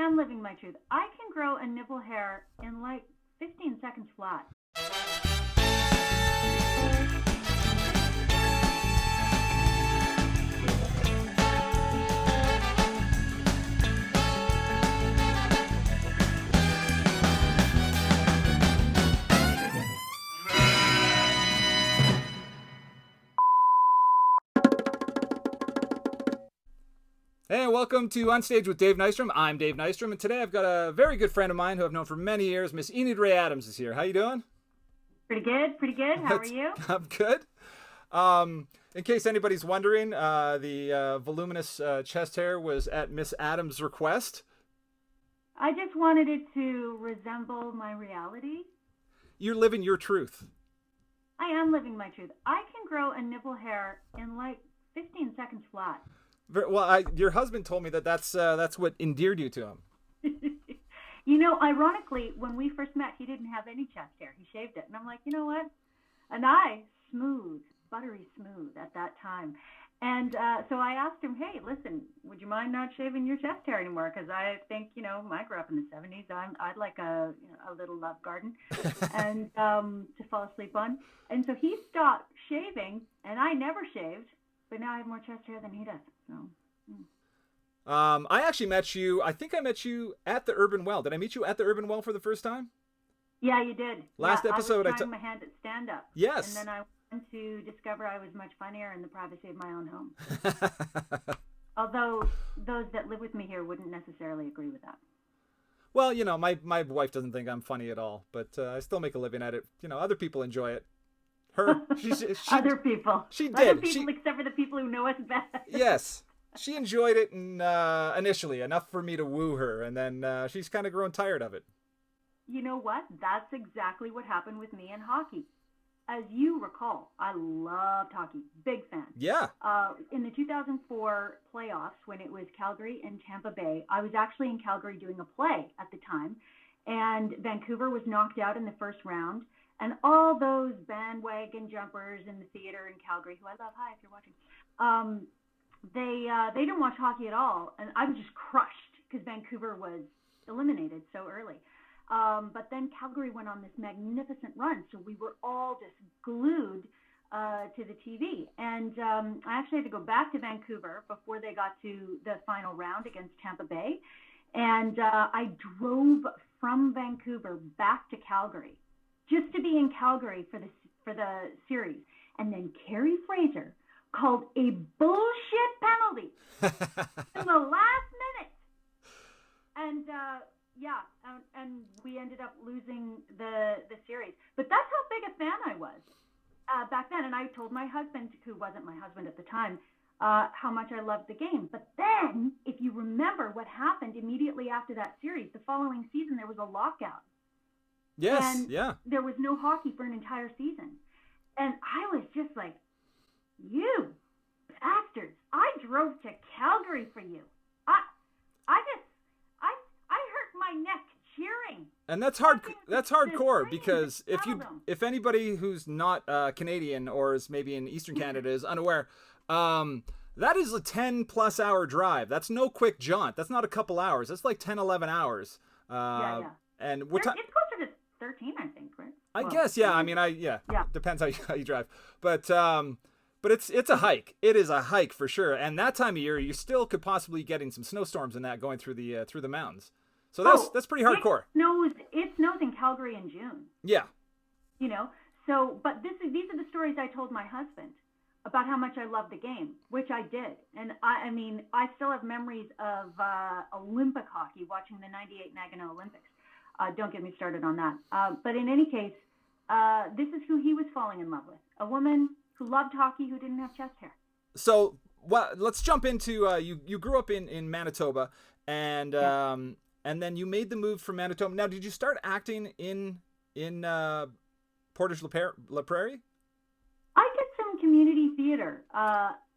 am living my truth. I can grow a nipple hair in like 15 seconds flat. Hey, welcome to Unstaged with Dave Nystrom. I'm Dave Nystrom, and today I've got a very good friend of mine who I've known for many years, Miss Enid-Raye Adams is here. How you doing? Pretty good, pretty good. How are you? I'm good. In case anybody's wondering, the voluminous chest hair was at Miss Adams' request. I just wanted it to resemble my reality. You're living your truth. I am living my truth. I can grow a nipple hair in like 15 seconds flat. Well, your husband told me that's what endeared you to him. You know, ironically, when we first met, he didn't have any chest hair. He shaved it. And I'm like, you know what? And smooth, buttery smooth at that time. And so I asked him, hey, listen, would you mind not shaving your chest hair anymore? Because I think, I grew up in the 70s. I'd like a little love garden and to fall asleep on. And so he stopped shaving, and I never shaved. But now I have more chest hair than he does. So. I actually met you. I think I met you at the Urban Well. Did I meet you at the Urban Well for the first time? Yeah, you did. Last episode, I was trying my hand at stand-up. Yes. And then I went to discover I was much funnier in the privacy of my own home. Although those that live with me here wouldn't necessarily agree with that. Well, my wife doesn't think I'm funny at all, but I still make a living at it. Other people enjoy it. Other people. She did. Other people, except for the people who know us best. Yes. She enjoyed it initially, enough for me to woo her, and then she's kind of grown tired of it. You know what? That's exactly what happened with me in hockey. As you recall, I loved hockey. Big fan. Yeah. In the 2004 playoffs, when it was Calgary and Tampa Bay, I was actually in Calgary doing a play at the time, and Vancouver was knocked out in the first round. And all those bandwagon jumpers in the theater in Calgary, who I love, hi, if you're watching, they didn't watch hockey at all. And I was just crushed because Vancouver was eliminated so early. But then Calgary went on this magnificent run. So we were all just glued to the TV. And I actually had to go back to Vancouver before they got to the final round against Tampa Bay. And I drove from Vancouver back to Calgary, just to be in Calgary for the series. And then Carrie Fraser called a bullshit penalty in the last minute. And and we ended up losing the series. But that's how big a fan I was back then. And I told my husband, who wasn't my husband at the time, how much I loved the game. But then, if you remember what happened immediately after that series, the following season, there was a lockout. Yes, and yeah. There was no hockey for an entire season. And I was just like, you bastards, I drove to Calgary for you. I hurt my neck cheering. And that's hardcore because if anybody who's not Canadian or is maybe in Eastern Canada is unaware, that is a 10 plus hour drive. That's no quick jaunt. That's not a couple hours. That's like 10, 11 hours. Yeah. And it's closer to 13, I think, right? I guess, yeah. I mean, depends how you drive, but it's a hike. It is a hike for sure. And that time of year, you still could possibly get in some snowstorms and that going through the mountains. So that's pretty hardcore. It snows in Calgary in June. Yeah. So, but these are the stories I told my husband about how much I loved the game, which I did. And I mean, I still have memories of Olympic hockey, watching the 98 Nagano Olympics. Don't get me started on that. But in any case, this is who he was falling in love with. A woman who loved hockey, who didn't have chest hair. So let's jump into, you grew up in Manitoba, and then you made the move from Manitoba. Now, did you start acting in Portage-la Prairie? I did some community theater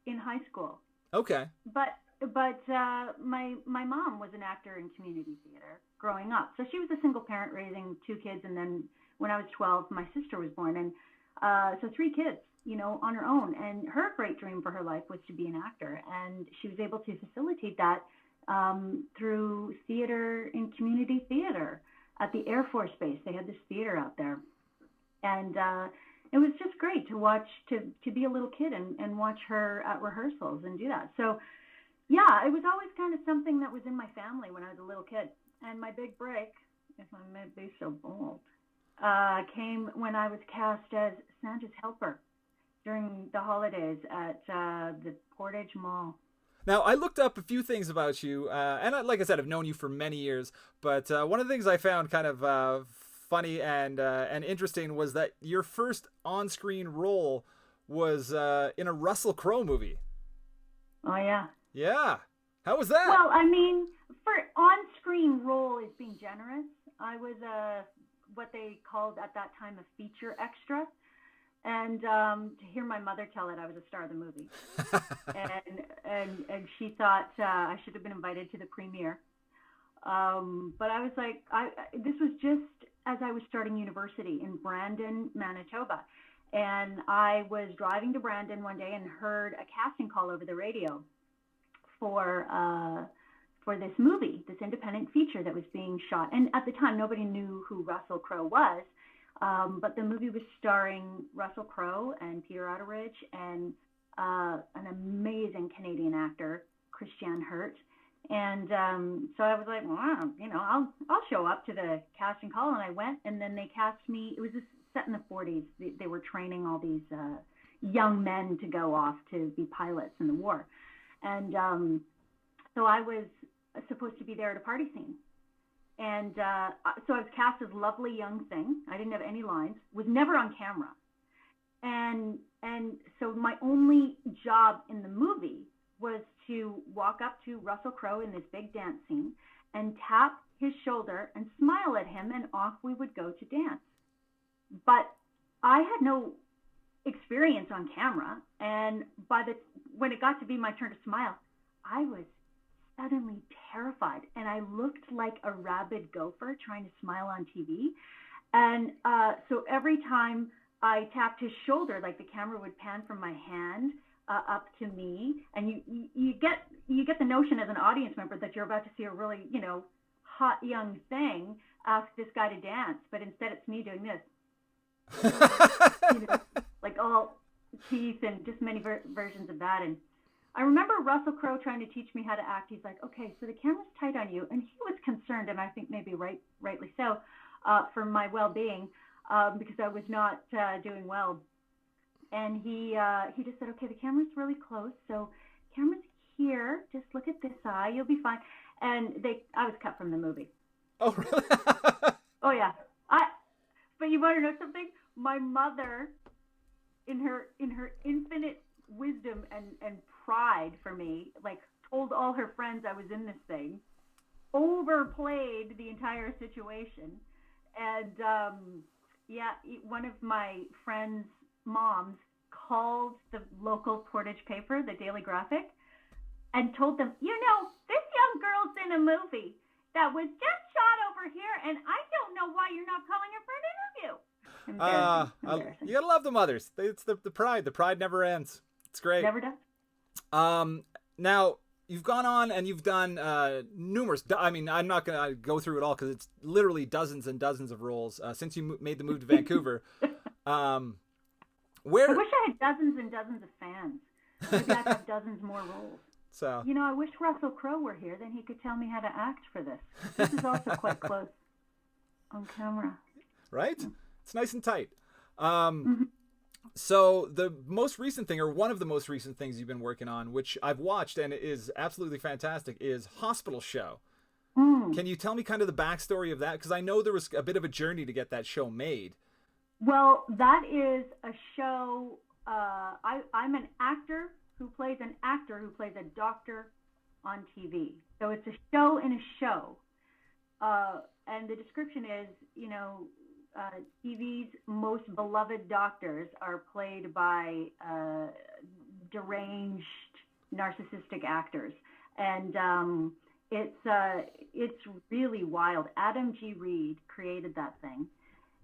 in high school. Okay. But my mom was an actor in community theater growing up. So she was a single parent raising two kids, and then when I was 12, my sister was born, and so three kids, on her own. And her great dream for her life was to be an actor, and she was able to facilitate that through theater in community theater at the Air Force Base. They had this theater out there. And it was just great to watch, to be a little kid and watch her at rehearsals and do that. So, yeah, it was always kind of something that was in my family when I was a little kid. And my big break, if I may be so bold, came when I was cast as Santa's helper during the holidays at the Portage Mall. Now, I looked up a few things about you, and like I said, I've known you for many years, but one of the things I found kind of funny and interesting was that your first on-screen role was in a Russell Crowe movie. Oh, yeah. Yeah. How was that? Well, I mean, for on-screen role is being generous. I was what they called at that time a feature extra. And to hear my mother tell it, I was a star of the movie. and she thought I should have been invited to the premiere. But I was like, this was just as I was starting university in Brandon, Manitoba. And I was driving to Brandon one day and heard a casting call over the radio for this movie, this independent feature that was being shot. And at the time, nobody knew who Russell Crowe was. But the movie was starring Russell Crowe and Peter Otteridge and an amazing Canadian actor, Christiane Hurt. And so I was like, well, you know, I'll show up to the casting call. And I went, and then they cast me. It was set in the 40s. They were training all these young men to go off to be pilots in the war. And so I was supposed to be there at a party scene. And so I was cast as lovely young thing. I didn't have any lines, was never on camera. And so my only job in the movie was to walk up to Russell Crowe in this big dance scene and tap his shoulder and smile at him, and off we would go to dance. But I had no experience on camera, and when it got to be my turn to smile, I was suddenly terrified, and I looked like a rabid gopher trying to smile on TV. And so every time I tapped his shoulder, like the camera would pan from my hand up to me, and you get the notion as an audience member that you're about to see a really, you know, hot young thing ask this guy to dance, but instead it's me doing this, you know, like all teeth and just many versions of that. And I remember Russell Crowe trying to teach me how to act. He's like, okay, so the camera's tight on you. And he was concerned, and I think maybe rightly so, for my well-being, because I was not doing well. And he just said, okay, the camera's really close. So camera's here. Just look at this eye. You'll be fine. And I was cut from the movie. Oh, really? Oh, yeah. But you want to know something? My mother, in her infinite wisdom and pride for me, like told all her friends I was in this thing, overplayed the entire situation. And one of my friends' moms called the local Portage paper, the Daily Graphic, and told them, you know, this young girl's in a movie that was just shot over here, and I don't know why you're not calling her for an interview. Embarrassing. You gotta love the mothers. It's the pride. The pride never ends. It's great. Never does. Now, you've gone on and you've done numerous. I mean, I'm not going to go through it all because it's literally dozens and dozens of roles since you made the move to Vancouver. I wish I had dozens and dozens of fans. Maybe I'd have dozens more roles. So, you know, I wish Russell Crowe were here. Then he could tell me how to act for this. This is also quite close on camera. Right? It's nice and tight. Mm-hmm. So the most recent thing, or one of the most recent things you've been working on, which I've watched and it is absolutely fantastic, is Hospital Show. Can you tell me kind of the backstory of that? Because I know there was a bit of a journey to get that show made. Well, that is a show. I'm an actor who plays a doctor on TV. So it's a show in a show. And the description is, you know, TV's most beloved doctors are played by deranged, narcissistic actors. And it's really wild. Adam G. Reid created that thing.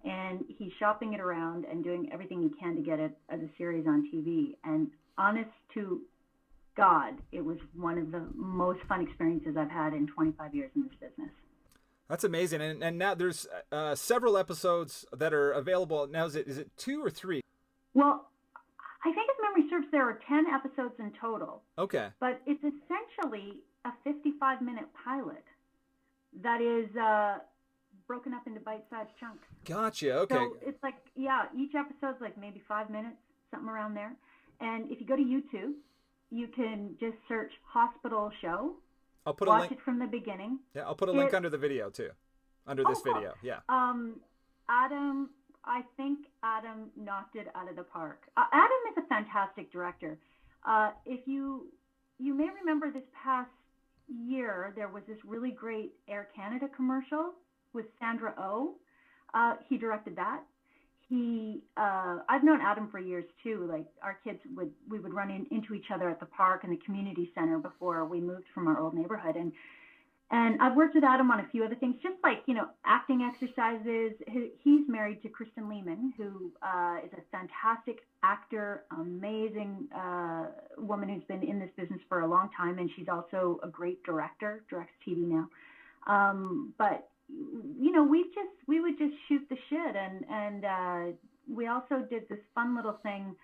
And he's shopping it around and doing everything he can to get it as a series on TV. And honest to God, it was one of the most fun experiences I've had in 25 years in this business. That's amazing. And now there's several episodes that are available. Now, is it 2 or 3? Well, I think if memory serves, there are 10 episodes in total. Okay. But it's essentially a 55-minute pilot that is broken up into bite-sized chunks. Gotcha. Okay. So it's like, each episode's like maybe 5 minutes, something around there. And if you go to YouTube, you can just search Hospital Show. I'll put watch a link. It from the beginning. Yeah, I'll put a link under the video too. Under this video. Yeah. I think Adam knocked it out of the park. Adam is a fantastic director. If you may remember this past year, there was this really great Air Canada commercial with Sandra Oh. He directed that. I've known Adam for years too. Like our kids we would run into each other at the park and the community center before we moved from our old neighborhood. And I've worked with Adam on a few other things, just like, acting exercises. He's married to Kristen Lehman, who is a fantastic actor, amazing woman who's been in this business for a long time. And she's also a great director, directs TV now. But, we would just shoot the shit. And we also did this fun little thing.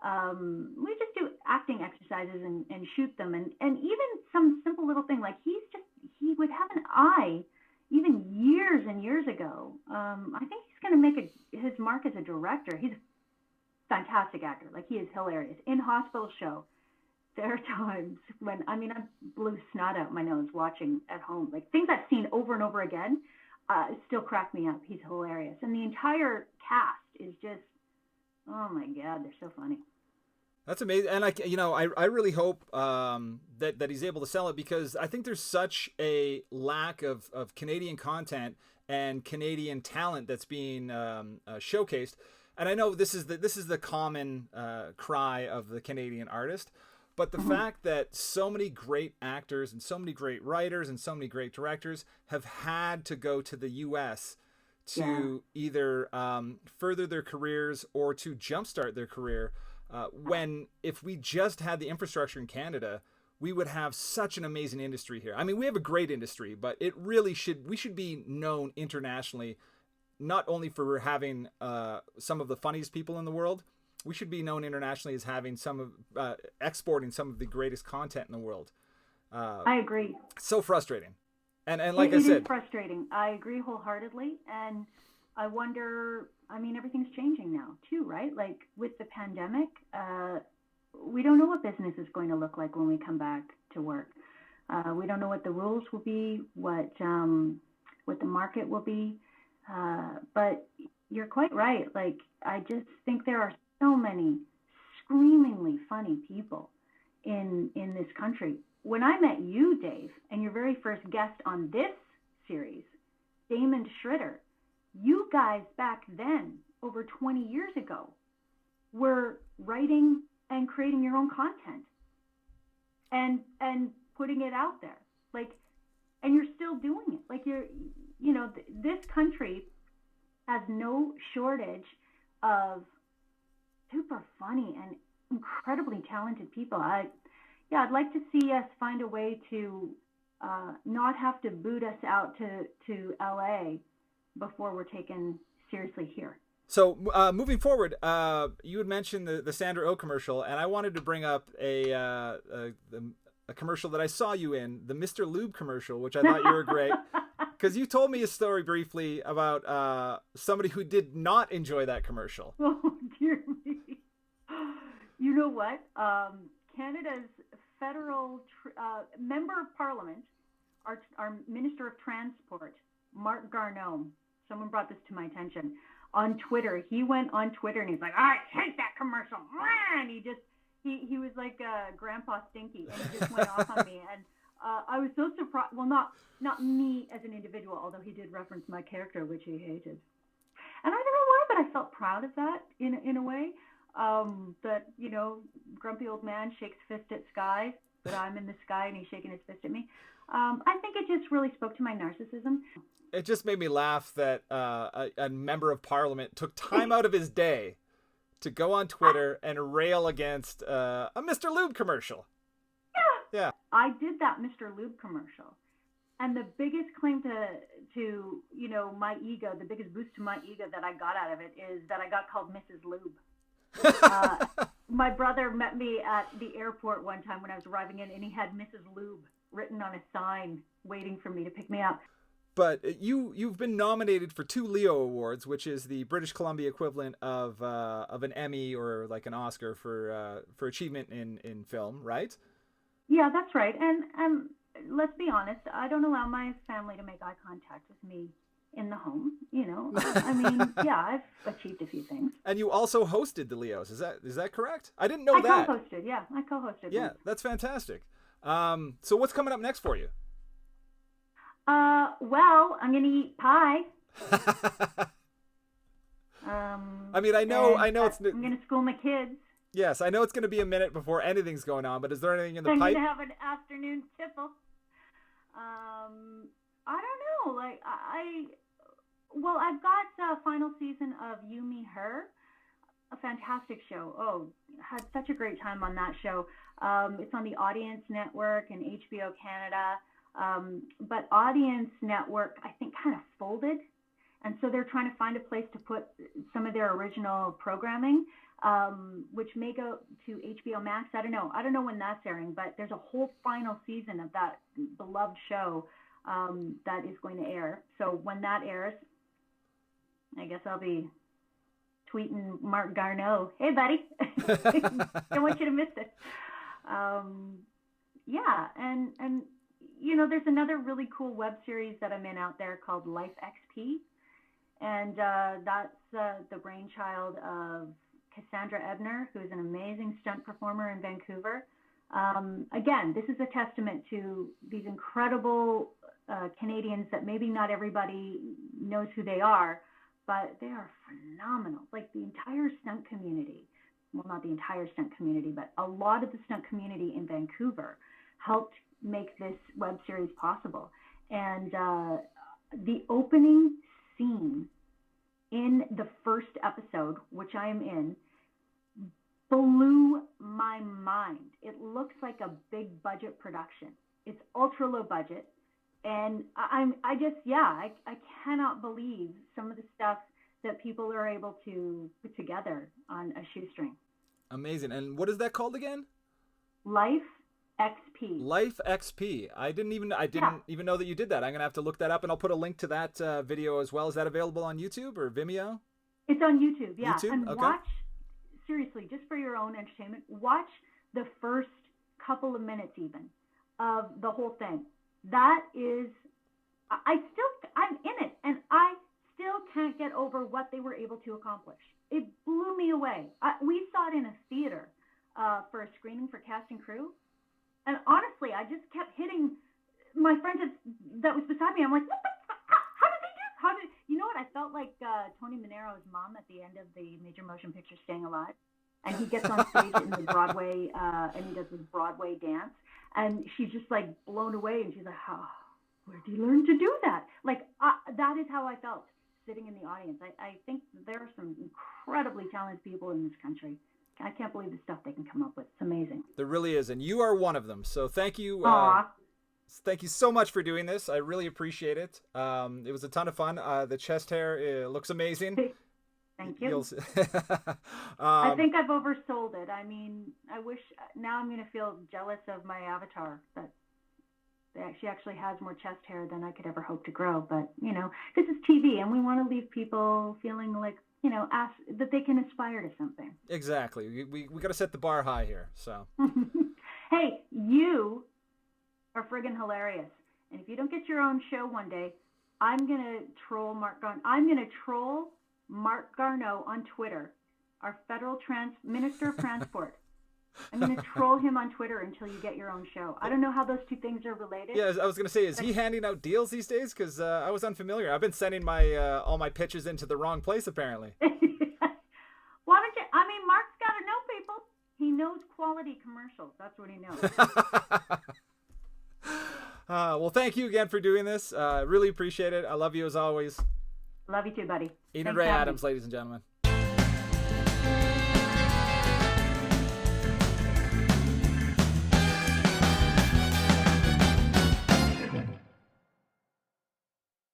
We just do acting exercises and shoot them. And even some simple little thing, like he would have an eye even years and years ago. I think he's going to make his mark as a director. He's a fantastic actor. Like, he is hilarious. In Hospital Show, there are times when, I blew snot out my nose watching at home. Like, things I've seen over and over again still crack me up. He's hilarious. And the entire cast is just, oh my God, they're so funny. That's amazing. And I really hope that he's able to sell it, because I think there's such a lack of Canadian content and Canadian talent that's being showcased. And I know this is the common cry of the Canadian artist, but the fact that so many great actors and so many great writers and so many great directors have had to go to the U.S. to either further their careers or to jumpstart their career. When if we just had the infrastructure in Canada, we would have such an amazing industry here. We have a great industry, but we should be known internationally, not only for having some of the funniest people in the world. We should be known internationally as having exporting some of the greatest content in the world. I agree. So frustrating. And like I said, it is frustrating. I agree wholeheartedly. And I wonder, everything's changing now too, right? Like with the pandemic, we don't know what business is going to look like when we come back to work. We don't know what the rules will be, what the market will be. But you're quite right. Like, I just think there are so many screamingly funny people in this country. When I met you, Dave, and your very first guest on this series, Damon Schritter, you guys back then, over 20 years ago, were writing and creating your own content and putting it out there. Like, and you're still doing it. Like, this country has no shortage of super funny and incredibly talented people. I'd like to see us find a way to not have to boot us out to LA before we're taken seriously here. So moving forward, you had mentioned the Sandra Oh commercial, and I wanted to bring up a commercial that I saw you in, the Mr. Lube commercial, which I thought you were great. Because you told me a story briefly about somebody who did not enjoy that commercial. Oh, dear me. You know what? Canada's federal member of parliament, our Minister of Transport, Mark Garneau, someone brought this to my attention, on Twitter. He went on Twitter and he's like, I hate that commercial. And he was like Grandpa Stinky, and he just went off on me. And I was so surprised. Well, not me as an individual, although he did reference my character, which he hated. And I don't know why, but I felt proud of that in a way. That, grumpy old man shakes fist at sky, but I'm in the sky and he's shaking his fist at me. I think it just really spoke to my narcissism. It just made me laugh that a member of parliament took time out of his day to go on Twitter and rail against a Mr. Lube commercial. I did that Mr. Lube commercial. And the biggest claim to my ego, the biggest boost to my ego that I got out of it is that I got called Mrs. Lube. My brother met me at the airport one time when I was arriving in, and he had Mrs. Lube written on a sign waiting for me to pick me up. But you've been nominated for 2 Leo Awards, which is the British Columbia equivalent of an Emmy or like an Oscar for achievement in film, right? Yeah, that's right. And let's be honest, I don't allow my family to make eye contact with me in the home. I mean, yeah, I've achieved a few things. And you also hosted the Leos. Is that correct? I didn't know that. I co-hosted. Yeah, that's fantastic. So what's coming up next for you? Well, I'm gonna eat pie. I mean, I know it's. I'm gonna school my kids. Yes, I know it's gonna be a minute before anything's going on, but is there anything in the pipe? I'm gonna have an afternoon tipple. I don't know. Like I've got final season of You, Me, Her, a fantastic show. Oh, had such a great time on that show. It's on the Audience Network and HBO Canada. But Audience Network, I think, kind of folded. And so they're trying to find a place to put some of their original programming, which may go to HBO Max. I don't know when that's airing, but there's a whole final season of that beloved show that is going to air. So when that airs, I guess I'll be tweeting Mark Garneau, "Hey, buddy, don't want you to miss it." Yeah, and there's another really cool web series that I'm in out there called Life XP, and that's the brainchild of Cassandra Ebner, who is an amazing stunt performer in Vancouver. Again, this is a testament to these incredible Canadians that maybe not everybody knows who they are, but they are phenomenal. Like the entire stunt community, well, not the entire stunt community, but a lot of the stunt community in Vancouver helped make this web series possible. And the opening scene in the first episode, which I am in, blew my mind. It looks like a big budget production. It's ultra low budget. And I cannot believe some of the stuff that people are able to put together on a shoestring. Amazing. And what is that called again? Life XP. Life XP. I didn't even know that you did that. I'm gonna have to look that up, and I'll put a link to that video as well. Is that available on YouTube or Vimeo? It's on YouTube. Yeah. YouTube? And okay. Watch, seriously, just for your own entertainment, watch the first couple of minutes even of the whole thing. That is, I'm in it, and I still can't get over what they were able to accomplish. It blew me away. We saw it in a theater for a screening for cast and crew. And honestly, I just kept hitting my friend that was beside me. I'm like, how did they do? You know what? I felt like Tony Manero's mom at the end of the major motion picture Staying Alive. And he gets on stage in the Broadway, and he does this Broadway dance. And she's just like blown away. And she's like, where did you learn to do that? Like, that is how I felt sitting in the audience. I think there are some incredibly talented people in this country. I can't believe the stuff they can come up with. It's amazing. There really is, and you are one of them. So thank you. Thank you so much for doing this. I really appreciate it. It was a ton of fun. The chest hair looks amazing. Thank you. I think I've oversold it. I mean, I wish now I'm going to feel jealous of my avatar that she actually has more chest hair than I could ever hope to grow. But, this is TV, and we want to leave people feeling like, that they can aspire to something. Exactly. We got to set the bar high here. So. Hey, you are friggin' hilarious. And if you don't get your own show one day, I'm going to troll Mark Garneau. I'm going to troll Mark Garneau on Twitter, our federal Minister of Transport. I'm going to troll him on Twitter until you get your own show. I don't know how those two things are related. Yeah, I was going to say, is he handing out deals these days? Because I was unfamiliar. I've been sending my all my pitches into the wrong place, apparently. Why don't you? I mean, Mark's got to know people. He knows quality commercials. That's what he knows. Well, thank you again for doing this. Really appreciate it. I love you as always. Love you too, buddy. Enid-Raye Adams, ladies and gentlemen.